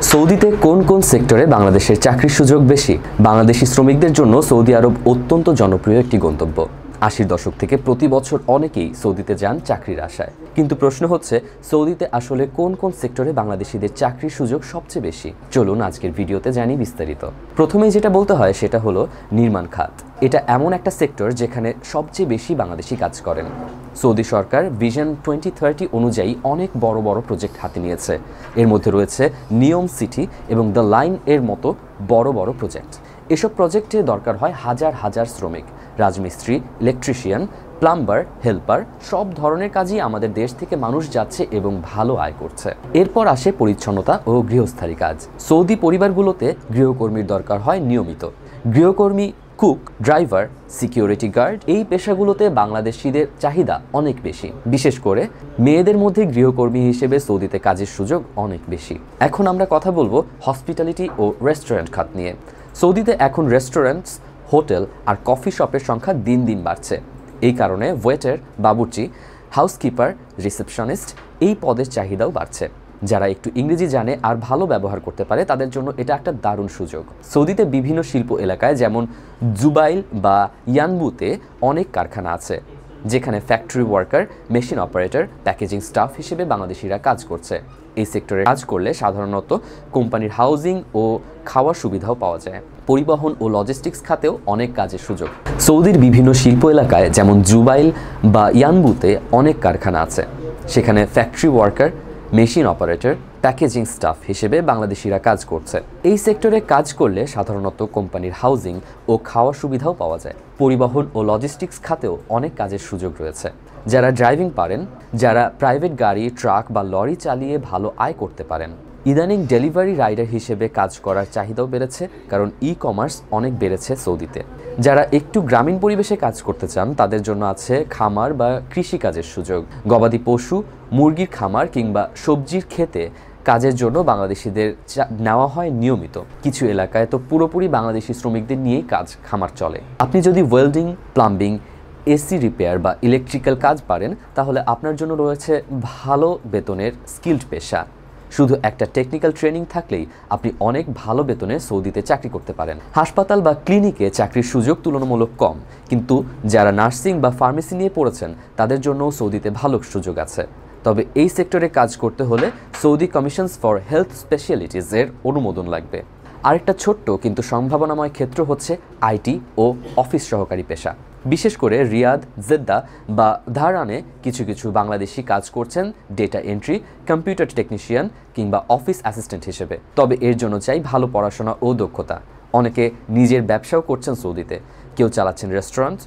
সৌদিতে কোন কোন সেক্টরে বাংলাদেশের চাকরির সুযোগ বেশি? বাংলাদেশি শ্রমিকদের জন্য সৌদি আরব অত্যন্ত জনপ্রিয় একটি গন্তব্য। ৮০ দশক থেকে প্রতি বছর অনেকেই সৌদিতে যান চাকরির আশায়। কিন্তু প্রশ্ন হচ্ছে, সৌদিতে আসলে কোন কোন সেক্টরে বাংলাদেশিদের চাকরির সুযোগ সবচেয়ে বেশি? চলুন আজকের ভিডিওতে জানি বিস্তারিত। প্রথমেই যেটা বলতে হয় সেটা হলো নির্মাণ খাত। এটা এমন একটা সেক্টর যেখানে সবচেয়ে বেশি বাংলাদেশি কাজ করেন। সৌদি সরকার ভিশন 2030 অনুযায়ী অনেক বড় বড় প্রজেক্ট হাতে নিয়েছে। এর মধ্যে রয়েছে নিয়ম সিটি এবং দ্য লাইন এর মতো বড় বড় প্রজেক্ট। এসব প্রজেক্টে দরকার হয় হাজার হাজার শ্রমিক, রাজমিস্ত্রি, ইলেকট্রিশিয়ান, প্লাম্বার, হেল্পার, সব ধরনের কাজই আমাদের দেশ থেকে মানুষ যাচ্ছে এবং ভালো আয় করছে। এরপর আসে পরিচ্ছন্নতা ও গৃহস্থালী কাজ। সৌদি পরিবারগুলোতে গৃহকর্মীর দরকার হয় নিয়মিত। গৃহকর্মী, কুক, ড্রাইভার, সিকিউরিটি গার্ড, এই পেশাগুলোতে বাংলাদেশিদের চাহিদা অনেক বেশি। বিশেষ করে মেয়েদের মধ্যে গৃহকর্মী হিসেবে সৌদিতে কাজের সুযোগ অনেক বেশি। এখন আমরা কথা বলবো হসপিটালিটি ও রেস্টুরেন্ট খাত নিয়ে। সৌদিতে এখন রেস্টুরেন্টস, হোটেল আর কফি শপের সংখ্যা দিন দিন বাড়ছে। এই কারণে ওয়েটার, বাবুর্চি, হাউসকিপার, রিসেপশনিস্ট এই পদের চাহিদাও বাড়ছে। যারা একটু ইংরেজি জানে আর ভালো ব্যবহার করতে পারে তাদের জন্য এটা একটা দারুণ সুযোগ। সৌদিতে বিভিন্ন শিল্প এলাকায় যেমন জুবাইল বা ইয়ানবুতে অনেক কারখানা আছে, যেখানে factory worker, machine operator, packaging staff হিসেবে বাংলাদেশিরা কাজ করছে। এই সেক্টরে কাজ করলে সাধারণত কোম্পানির হাউজিং ও খাওয়ার সুবিধাও পাওয়া যায়। পরিবহন ও লজিস্টিক্স খাতেও অনেক কাজের সুযোগ। সৌদির বিভিন্ন শিল্প এলাকায় যেমন জুবাইল বা ইয়ানবুতে অনেক কারখানা আছে, সেখানে factory worker, machine operator, packaging staff হিসেবে বাংলাদেশিরা কাজ করছে। এই সেক্টরে কাজ করলে সাধারণত কোম্পানির হাউজিং ও খাওয়ার সুবিধাও পাওয়া যায়। পরিবহন ও লজিস্টিক্স খাতেও অনেক কাজের সুযোগ রয়েছে। যারা ড্রাইভিং পারেন, যারা প্রাইভেট গাড়ি, ট্রাক বা লরি চালিয়ে ভালো আয় করতে পারেন। ইদানিং ডেলিভারি রাইডার হিসেবে কাজ করার চাহিদাও বেড়েছে, কারণ কমার্স অনেক বেড়েছে সৌদিতে। যারা একটু গ্রামীণ পরিবেশে কাজ করতে চান তাদের জন্য আছে খামার বা কৃষিকাজের সুযোগ। গবাদি পশু, মুরগির খামার কিংবা সবজির ক্ষেতে কাজের জন্য বাংলাদেশিদের নেওয়া হয় নিয়মিত। কিছু এলাকায় তো পুরোপুরি বাংলাদেশি শ্রমিকদের নিয়েই খামার চলে। আপনি যদি ওয়েল্ডিং, প্লাম্বিং, এসি রিপেয়ার বা ইলেকট্রিক্যাল কাজ পারেন তাহলে আপনার জন্য রয়েছে ভালো বেতনের স্কিল্ড পেশা। শুধু একটা টেকনিক্যাল ট্রেনিং থাকলেই আপনি অনেক ভালো বেতনে সৌদিতে চাকরি করতে পারেন। হাসপাতাল বা ক্লিনিকে চাকরির সুযোগ তুলনামূলক কম, কিন্তু যারা নার্সিং বা ফার্মেসি নিয়ে পড়েছেন তাদের জন্য সৌদিতে ভালো সুযোগ আছে। তবে এই সেক্টরে কাজ করতে হলে Saudi commissions for health specialities এর অনুমোদন লাগবে। আরেকটা ছোট্ট কিন্তু সম্ভাবনাময় ক্ষেত্র হচ্ছে আইটি ও অফিস সহকারী পেশা। বিশেষ করে রিয়াদ, জেদ্দা বা ধারানে কিছু কিছু বাংলাদেশি কাজ করছেন ডেটা এন্ট্রি, কম্পিউটার টেকনিশিয়ান কিংবা অফিস অ্যাসিস্ট্যান্ট হিসেবে। তবে এর জন্য চাই ভালো পড়াশোনা ও দক্ষতা। অনেকে নিজের ব্যবসাও করছেন সৌদিতে। কেউ চালাচ্ছেন রেস্টুরেন্ট,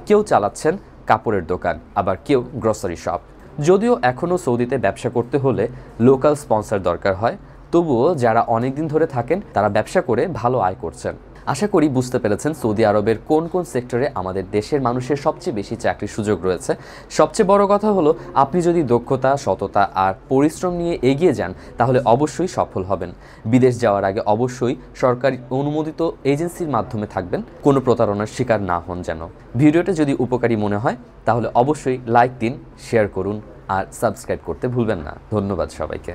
কেউ চালাচ্ছেন কাপড়ের দোকান, আবার কেউ গ্রোসারি শপ। যদিও এখনও সৌদিতে ব্যবসা করতে হলে লোকাল স্পন্সর দরকার হয়, তবুও যারা অনেক দিন ধরে থাকেন তারা ব্যবসা করে ভালো আয় করছেন। আশা করি বুঝতে পেরেছেন সৌদি আরবের কোন কোন সেক্টরে আমাদের দেশের মানুষের সবচেয়ে বেশি চাকরির সুযোগ রয়েছে। সবচেয়ে বড় কথা হলো, আপনি যদি দক্ষতা, সততা আর পরিশ্রম নিয়ে এগিয়ে যান তাহলে অবশ্যই সফল হবেন। বিদেশ যাওয়ার আগে অবশ্যই সরকারি অনুমোদিত এজেন্সির মাধ্যমে থাকবেন, কোনো প্রতারণার শিকার না হন যেন। ভিডিওটা যদি উপকারী মনে হয় তাহলে অবশ্যই লাইক দিন, শেয়ার করুন আর সাবস্ক্রাইব করতে ভুলবেন না। ধন্যবাদ সবাইকে।